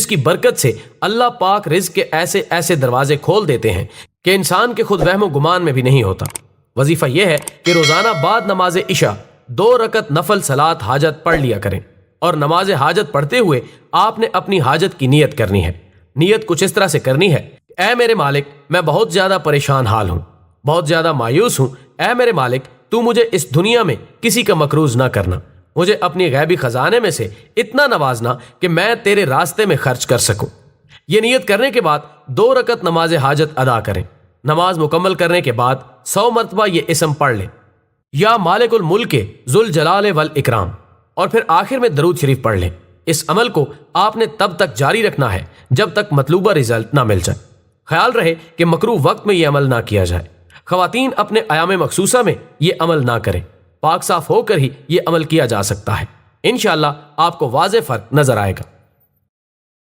जिसकी बरकत से अल्लाह पाक रिज़्क़ के ऐसे ऐसे दरवाजे खोल देते हैं कि इंसान के खुद वहम गुमान में भी नहीं होता। वजीफ़ा यह है कि रोज़ाना बाद नमाज इशा 2 रकत नफल सलात हाजत पढ़ लिया करें, और नमाज हाजत पढ़ते हुए आपने अपनी हाजत की नीयत करनी है। नीयत कुछ इस तरह से करनी है, ऐ मेरे मालिक, मैं बहुत ज़्यादा परेशान हाल हूँ, बहुत ज़्यादा मायूस हूँ। ऐ मेरे मालिक, तू मुझे इस दुनिया में किसी का मकरूज ना करना, मुझे अपनी गैबी खजाने में से इतना नवाजना कि मैं तेरे रास्ते में खर्च कर सकूं। ये नियत करने के बाद 2 रकत नमाज हाजत अदा करें। नमाज मुकम्मल करने के बाद 100 मरतबा ये इसम पढ़ लें, या मालिकुल मुल्क जुल जलाल वल इकराम, और फिर आखिर में दरूद शरीफ पढ़ लें। इस अमल को आपने तब तक जारी रखना है जब तक मतलूबा रिजल्ट ना मिल जाए। ख्याल रहे कि मकरूह वक्त में यह अमल ना किया जाए। ख़वातीन अपने अयाम मखसूसा में ये अमल ना करें, पाक साफ होकर ही ये अमल किया जा सकता है। इंशाअल्लाह आपको वाज़ेह फ़र्क नज़र आएगा।